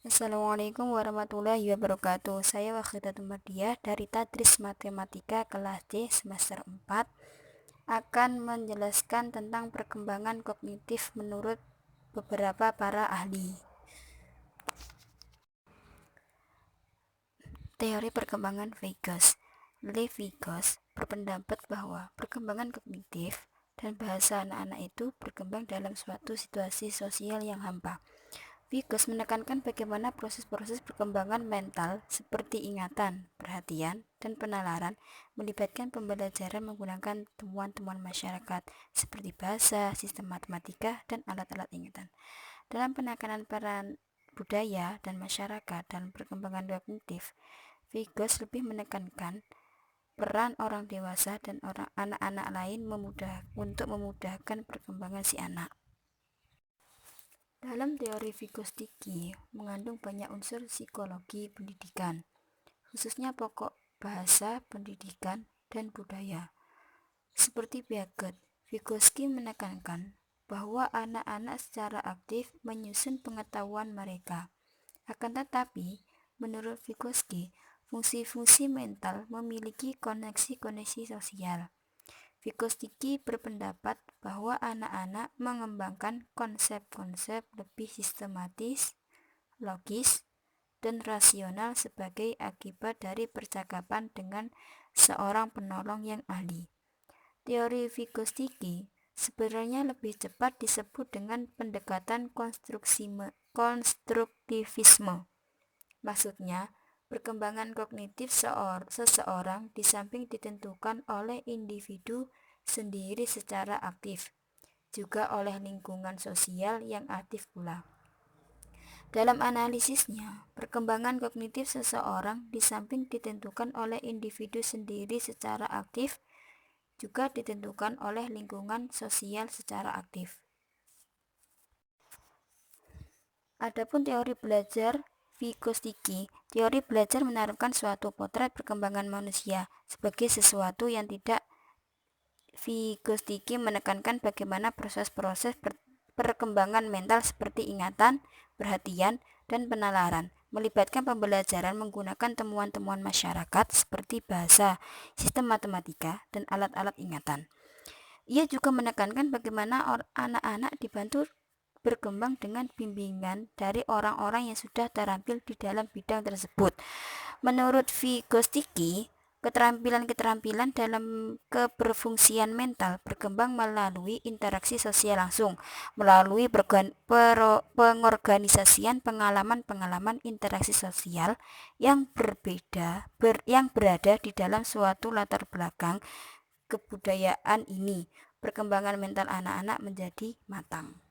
Assalamualaikum warahmatullahi wabarakatuh. Saya Wahidatul Mardiah dari Tadris Matematika kelas D semester 4 akan menjelaskan tentang perkembangan kognitif menurut beberapa para ahli. Teori perkembangan Vygots. Vygots berpendapat bahwa perkembangan kognitif dan bahasa anak-anak itu berkembang dalam suatu situasi sosial yang hampa. Vygots menekankan bagaimana proses-proses perkembangan mental seperti ingatan, perhatian, dan penalaran melibatkan pembelajaran menggunakan temuan-temuan masyarakat seperti bahasa, sistem matematika, dan alat-alat ingatan. Dalam penekanan peran budaya dan masyarakat dalam perkembangan kognitif, Vygots lebih menekankan peran orang dewasa dan anak-anak lain untuk memudahkan perkembangan si anak. Dalam teori Vygotsky mengandung banyak unsur psikologi pendidikan, khususnya pokok bahasa, pendidikan, dan budaya. Seperti Piaget, Vygotsky menekankan bahwa anak-anak secara aktif menyusun pengetahuan mereka. Akan tetapi, menurut Vygotsky, fungsi-fungsi mental memiliki koneksi-koneksi sosial. Vygotsky berpendapat bahwa anak-anak mengembangkan konsep-konsep lebih sistematis, logis, dan rasional sebagai akibat dari percakapan dengan seorang penolong yang ahli. Teori Vygotsky sebenarnya lebih cepat disebut dengan pendekatan konstruktivisme. Maksudnya, perkembangan kognitif seseorang di samping ditentukan oleh individu sendiri secara aktif, juga oleh lingkungan sosial yang aktif pula. Dalam analisisnya, perkembangan kognitif seseorang di samping ditentukan oleh individu sendiri secara aktif, juga ditentukan oleh lingkungan sosial secara aktif. Adapun teori belajar Vygotsky, teori belajar menaruhkan suatu potret perkembangan manusia sebagai sesuatu yang tidak. Vygotsky menekankan bagaimana proses-proses perkembangan mental seperti ingatan, perhatian, dan penalaran melibatkan pembelajaran menggunakan temuan-temuan masyarakat seperti bahasa, sistem matematika, dan alat-alat ingatan. Ia juga menekankan bagaimana anak-anak dibantu berkembang dengan bimbingan dari orang-orang yang sudah terampil di dalam bidang tersebut. Menurut Vygotsky, keterampilan-keterampilan dalam keberfungsian mental berkembang melalui interaksi sosial langsung, melalui pengorganisasian pengalaman-pengalaman interaksi sosial yang berada di dalam suatu latar belakang kebudayaan ini. Perkembangan mental anak-anak menjadi matang.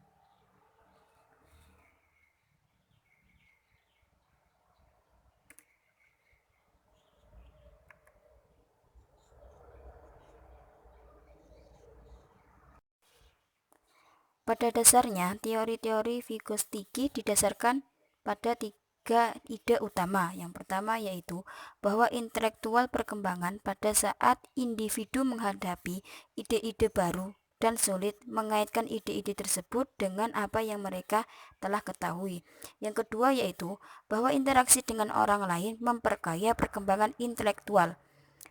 Pada dasarnya, teori-teori Vygotsky didasarkan pada 3 ide utama. Yang pertama yaitu bahwa intelektual perkembangan pada saat individu menghadapi ide-ide baru dan sulit mengaitkan ide-ide tersebut dengan apa yang mereka telah ketahui. Yang kedua yaitu bahwa interaksi dengan orang lain memperkaya perkembangan intelektual.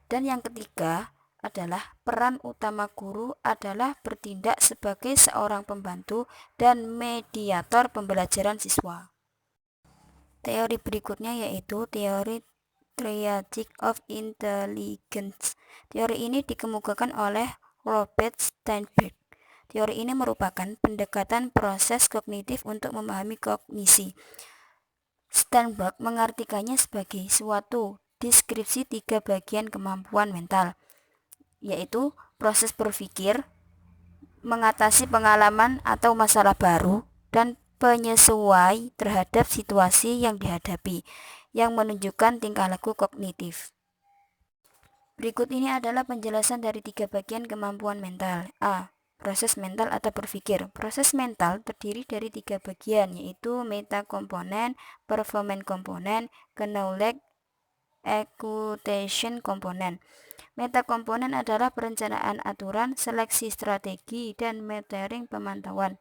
Dan yang ketiga adalah peran utama guru adalah bertindak sebagai seorang pembantu dan mediator pembelajaran siswa. Teori berikutnya yaitu teori Triadic of Intelligence. Teori ini dikemukakan oleh Robert Steinberg. Teori ini merupakan pendekatan proses kognitif untuk memahami kognisi. Steinberg mengartikannya sebagai suatu deskripsi 3 bagian kemampuan mental, yaitu proses berpikir, mengatasi pengalaman atau masalah baru, dan penyesuai terhadap situasi yang dihadapi, yang menunjukkan tingkah laku kognitif. Berikut ini adalah penjelasan dari 3 bagian kemampuan mental. A. Proses mental atau berpikir. Proses mental terdiri dari 3 bagian, yaitu metakomponen, performance komponen, knowledge acquisition komponen. Metakomponen adalah perencanaan aturan, seleksi strategi, dan metering pemantauan.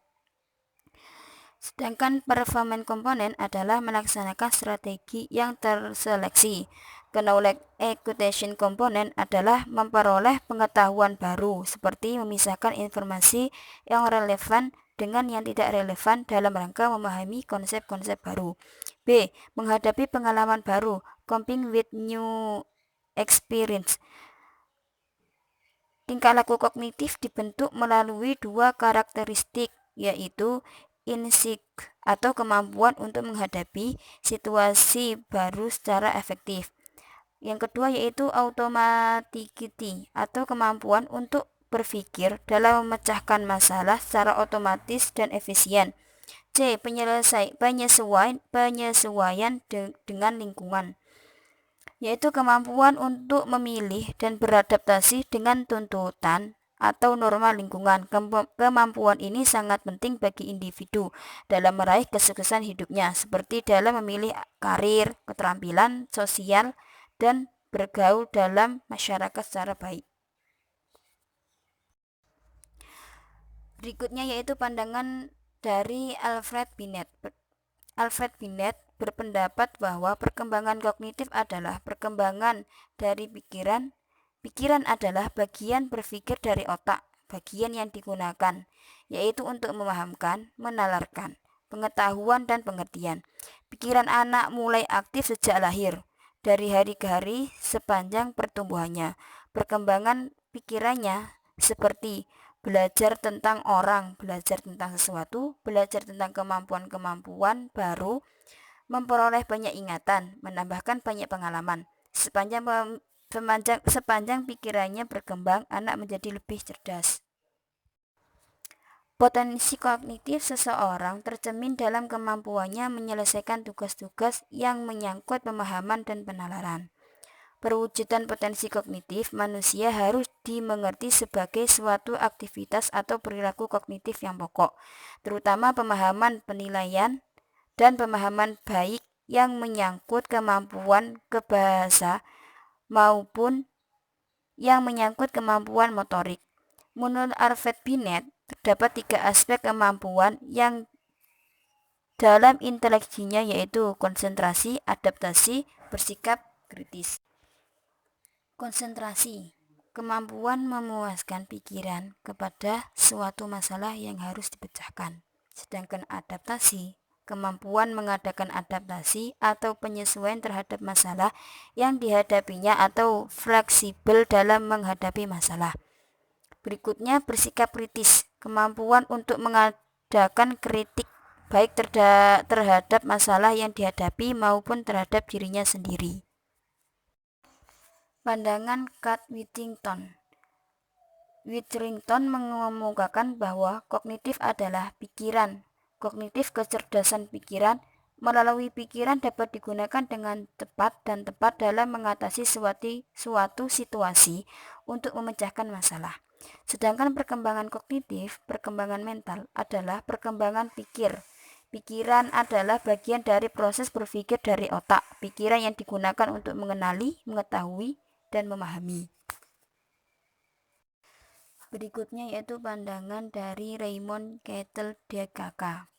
Sedangkan performance komponen adalah melaksanakan strategi yang terseleksi. Knowledge acquisition komponen adalah memperoleh pengetahuan baru, seperti memisahkan informasi yang relevan dengan yang tidak relevan dalam rangka memahami konsep-konsep baru. B. Menghadapi pengalaman baru, coping with new experience. Tingkah laku kognitif dibentuk melalui dua karakteristik, yaitu insight atau kemampuan untuk menghadapi situasi baru secara efektif. Yang kedua yaitu automaticity atau kemampuan untuk berpikir dalam memecahkan masalah secara otomatis dan efisien. C. Penyesuaian dengan lingkungan, yaitu kemampuan untuk memilih dan beradaptasi dengan tuntutan atau norma lingkungan. Kemampuan ini sangat penting bagi individu dalam meraih kesuksesan hidupnya, seperti dalam memilih karir, keterampilan sosial, dan bergaul dalam masyarakat secara baik. Berikutnya yaitu pandangan dari Alfred Binet. Alfred Binet berpendapat bahwa perkembangan kognitif adalah perkembangan dari pikiran. Pikiran adalah bagian berpikir dari otak, bagian yang digunakan, yaitu untuk memahamkan, menalarkan, pengetahuan dan pengertian. Pikiran anak mulai aktif sejak lahir, dari hari ke hari sepanjang pertumbuhannya. Perkembangan pikirannya seperti belajar tentang orang, belajar tentang sesuatu, belajar tentang kemampuan-kemampuan baru, memperoleh banyak ingatan, menambahkan banyak pengalaman. Sepanjang pikirannya berkembang, anak menjadi lebih cerdas. Potensi kognitif seseorang tercermin dalam kemampuannya menyelesaikan tugas-tugas yang menyangkut pemahaman dan penalaran. Perwujudan potensi kognitif manusia harus dimengerti sebagai suatu aktivitas atau perilaku kognitif yang pokok, terutama pemahaman penilaian dan pemahaman baik yang menyangkut kemampuan kebahasa maupun yang menyangkut kemampuan motorik. Menurut Alfred Binet, terdapat 3 aspek kemampuan yang dalam inteleksinya, yaitu konsentrasi, adaptasi, bersikap kritis. Konsentrasi, kemampuan memuaskan pikiran kepada suatu masalah yang harus dipecahkan. Sedangkan adaptasi, kemampuan mengadakan adaptasi atau penyesuaian terhadap masalah yang dihadapinya atau fleksibel dalam menghadapi masalah. Berikutnya bersikap kritis, kemampuan untuk mengadakan kritik baik terhadap masalah yang dihadapi maupun terhadap dirinya sendiri. Pandangan Kat Whittington. Whittington mengemukakan bahwa kognitif adalah pikiran. Kognitif kecerdasan pikiran. Melalui pikiran dapat digunakan dengan tepat dan tepat dalam mengatasi suatu situasi untuk memecahkan masalah. Sedangkan perkembangan kognitif, perkembangan mental adalah perkembangan pikir. Pikiran adalah bagian dari proses berpikir dari otak. Pikiran yang digunakan untuk mengenali, mengetahui, dan memahami. Berikutnya yaitu pandangan dari Raymond Kettle DKK.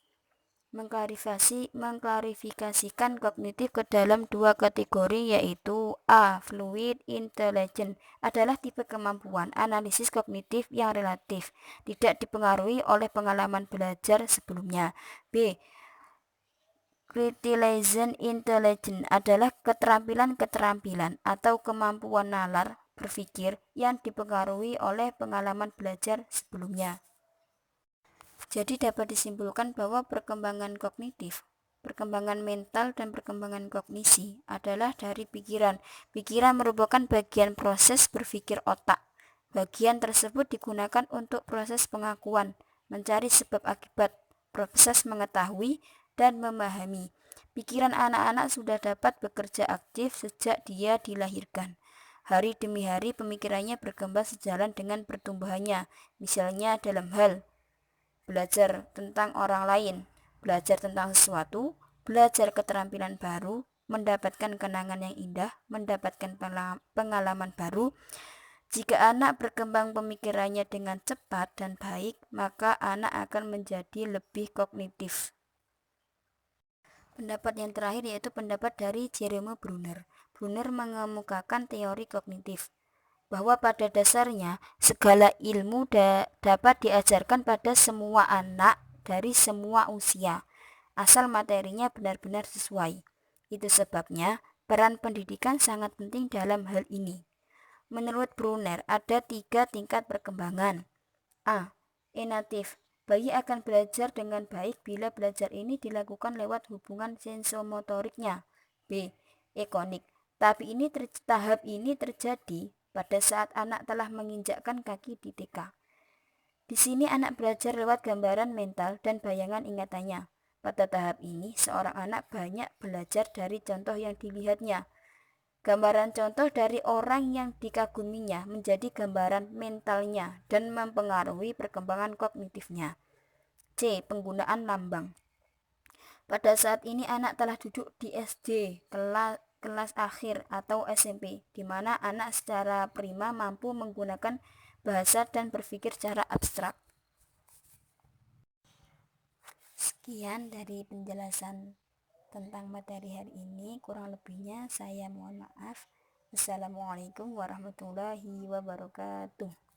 Mengklarifikasikan kognitif ke dalam 2 kategori, yaitu A. Fluid intelligence adalah tipe kemampuan analisis kognitif yang relatif, tidak dipengaruhi oleh pengalaman belajar sebelumnya. B. Crystallized intelligence adalah keterampilan atau kemampuan nalar berpikir yang dipengaruhi oleh pengalaman belajar sebelumnya. Jadi dapat disimpulkan bahwa perkembangan kognitif, perkembangan mental, dan perkembangan kognisi adalah dari pikiran. Pikiran merupakan bagian proses berpikir otak. Bagian tersebut digunakan untuk proses pengakuan, mencari sebab akibat, proses mengetahui, dan memahami. Pikiran anak-anak sudah dapat bekerja aktif sejak dia dilahirkan. Hari demi hari pemikirannya berkembang sejalan dengan pertumbuhannya, misalnya dalam hal belajar tentang orang lain, belajar tentang sesuatu, belajar keterampilan baru, mendapatkan kenangan yang indah, mendapatkan pengalaman baru. Jika anak berkembang pemikirannya dengan cepat dan baik, maka anak akan menjadi lebih kognitif. Pendapat yang terakhir yaitu pendapat dari Jerome Brunner. Brunner mengemukakan teori kognitif bahwa pada dasarnya segala ilmu dapat diajarkan pada semua anak dari semua usia, asal materinya benar-benar sesuai. Itu sebabnya peran pendidikan sangat penting dalam hal ini. Menurut Brunner, ada 3 tingkat perkembangan. A. Enatif. Bayi akan belajar dengan baik bila belajar ini dilakukan lewat hubungan sensomotoriknya. B. Ekonik. Tahap ini terjadi pada saat anak telah menginjakkan kaki di TK. Di sini anak belajar lewat gambaran mental dan bayangan ingatannya. Pada tahap ini, seorang anak banyak belajar dari contoh yang dilihatnya. Gambaran contoh dari orang yang dikaguminya menjadi gambaran mentalnya dan mempengaruhi perkembangan kognitifnya. C. Penggunaan lambang. Pada saat ini anak telah duduk di SD, kelas akhir atau SMP, di mana anak secara prima mampu menggunakan bahasa dan berpikir secara abstrak. Sekian dari penjelasan tentang materi hari ini, kurang lebihnya saya mohon maaf. Assalamualaikum warahmatullahi wabarakatuh.